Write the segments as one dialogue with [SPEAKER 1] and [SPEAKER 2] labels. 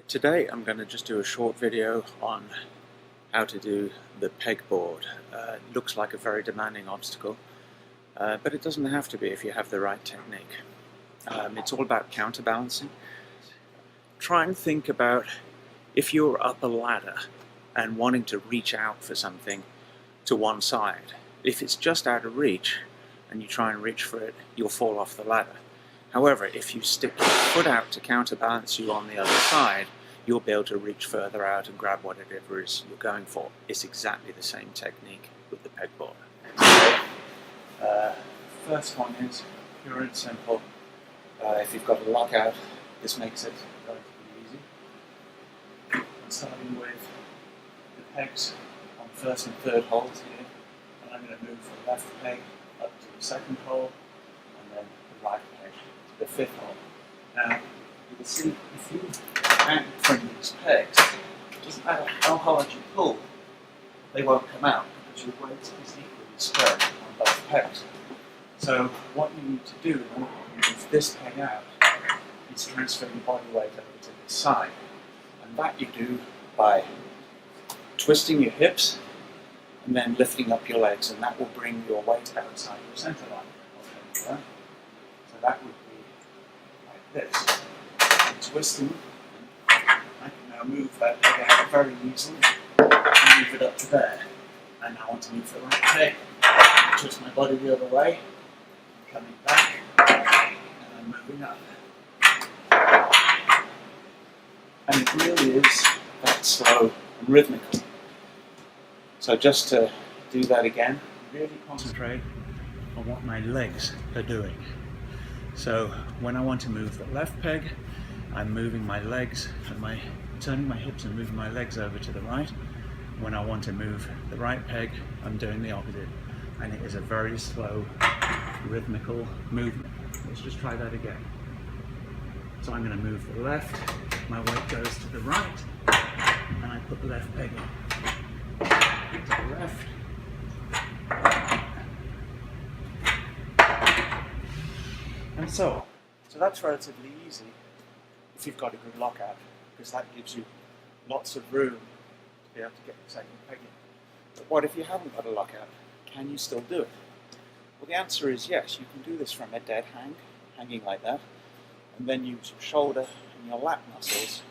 [SPEAKER 1] Today I'm going to just do a short video on how to do the pegboard. It looks like a very demanding obstacle, but it doesn't have to be if you have the right technique. It's all about counterbalancing. Try and think about if you're up a ladder and wanting to reach out for something to one side. If it's just out of reach and you try and reach for it, you'll fall off the ladder. However, if you stick your foot out to counterbalance you on the other side, you'll be able to reach further out and grab whatever it is you're going for. It's exactly the same technique with the pegboard. First one is pure and simple. If you've got a lockout, this makes it relatively easy. I'm starting with the pegs on the first and third holes here, and I'm going to move the left peg up to the second hole, and then the right peg to the fifth hole. Now, you can see if you hang from these pegs, it doesn't matter how hard you pull, they won't come out because your weight is equally spread on both pegs. So what you need to do when you move this peg out is transfer your body weight over to this side. And that you do by twisting your hips and then lifting up your legs, and that will bring your weight outside your center line. Okay, so that would be like this. And twisting, I can now move that peg out very easily and move it up to there. And I want to move the right peg, twist my body the other way, coming back, and I'm moving up. And it really is that slow and rhythmical. So just to do that again, really concentrate on what my legs are doing. So when I want to move the left peg, I'm moving my legs and turning my hips and moving my legs over to the right. When I want to move the right peg, I'm doing the opposite. And it is a very slow, rhythmical movement. Let's just try that again. So I'm going to move the left, my weight goes to the right, and I put the left peg in. To the left. And so on. So that's relatively easy if you've got a good lockout, because that gives you lots of room to be able to get the second peg in. But what if you haven't got a lockout? Can you still do it? Well, the answer is yes. You can do this from a dead hang, hanging like that, and then use your shoulder and your lat muscles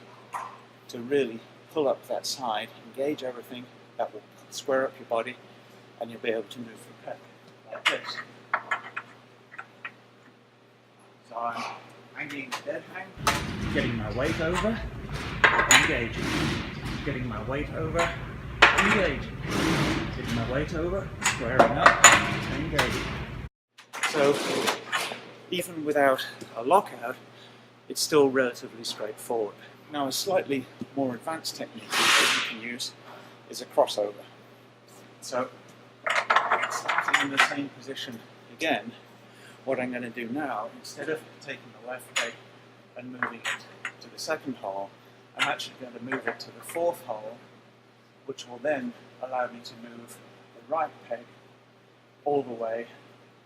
[SPEAKER 1] to really pull up that side, engage everything. That will square up your body, and you'll be able to move the peg like this. So I'm hanging dead hang, getting my weight over, engaging, getting my weight over, engaging, getting my weight over, squaring up, engaging. So even without a lockout, it's still relatively straightforward. Now a slightly more advanced technique that you can use is a crossover. So starting in the same position again, what I'm going to do now, instead of taking the left peg and moving it to the second hole, I'm actually going to move it to the fourth hole, which will then allow me to move the right peg all the way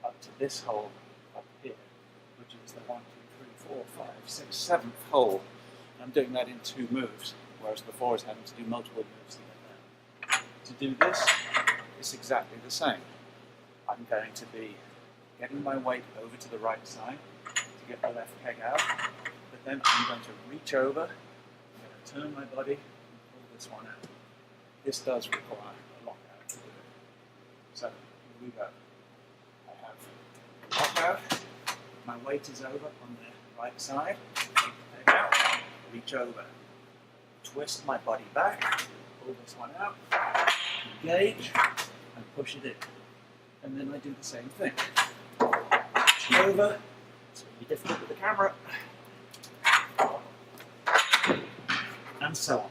[SPEAKER 1] up to this hole up here, which is the 1, 2, 3, 4, 5, 6, 7th hole. And I'm doing that in 2 moves, whereas before I was having to do multiple moves to get there. To do this, it's exactly the same. I'm going to be getting my weight over to the right side to get the left peg out, but then I'm going to reach over, I'm going to turn my body and pull this one out. This does require a lockout to do it. So here we go. I have a lockout, my weight is over on the right side, take the peg out, reach over, twist my body back, pull this one out, engage, and push it in. And then I do the same thing. Reach over, it's really difficult with the camera, and so on.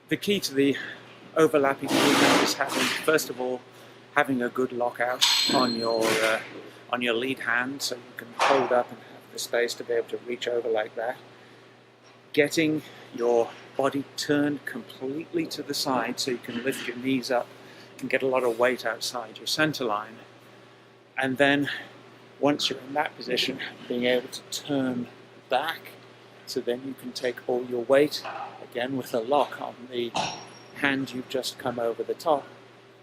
[SPEAKER 1] The key to the overlapping movement is first of all, having a good lockout on your on your lead hand so you can hold up and have the space to be able to reach over like that. Getting your body turned completely to the side so you can lift your knees up and get a lot of weight outside your center line. And then once you're in that position, being able to turn back so then you can take all your weight, again with a lock on the hand you've just come over the top,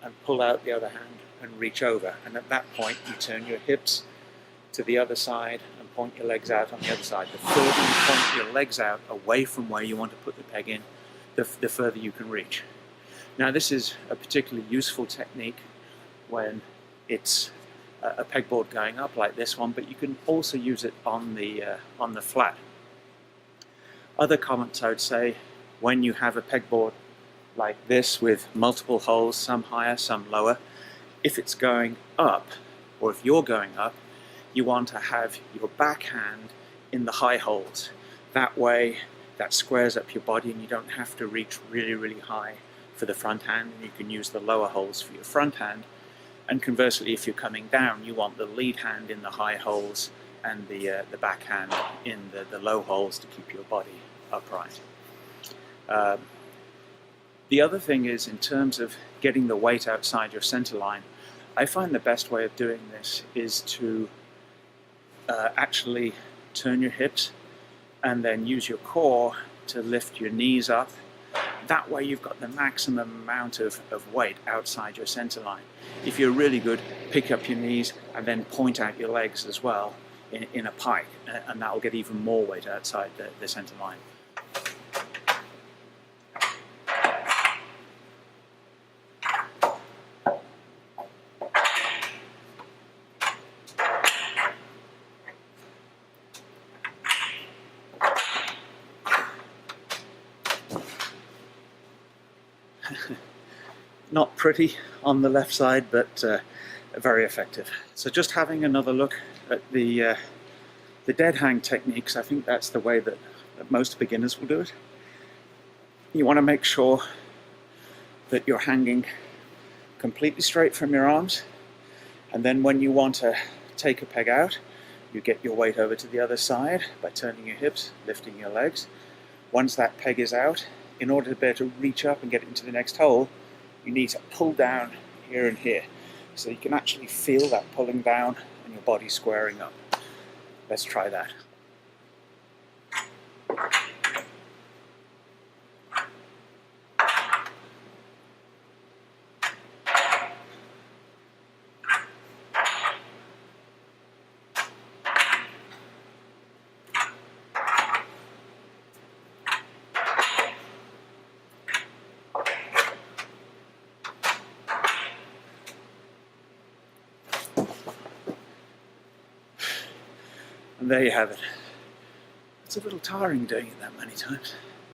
[SPEAKER 1] and pull out the other hand and reach over. And at that point you turn your hips to the other side and point your legs out on the other side. The further you point your legs out away from where you want to put the peg in, the further you can reach. Now this is a particularly useful technique when it's a pegboard going up like this one, but you can also use it on the flat. Other comments I would say, when you have a pegboard like this with multiple holes, some higher, some lower, if it's going up, or if you're going up, you want to have your backhand in the high holes. That way that squares up your body and you don't have to reach really, really high for the front hand, and you can use the lower holes for your front hand. And conversely, if you're coming down, you want the lead hand in the high holes and the backhand in the low holes to keep your body upright. The other thing is, in terms of getting the weight outside your center line, I find the best way of doing this is to actually turn your hips and then use your core to lift your knees up. That way you've got the maximum amount of weight outside your center line. If you're really good, pick up your knees and then point out your legs as well in a pike, and that will get even more weight outside the center line. Not pretty on the left side, but very effective. So just having another look at the dead hang techniques, I think that's the way that most beginners will do it. You want to make sure that you're hanging completely straight from your arms, and then when you want to take a peg out, you get your weight over to the other side by turning your hips, lifting your legs. Once that peg is out, in order to be able to reach up and get into the next hole, you need to pull down here and here. So you can actually feel that pulling down and your body squaring up. Let's try that. And there you have it. It's a little tiring doing it that many times.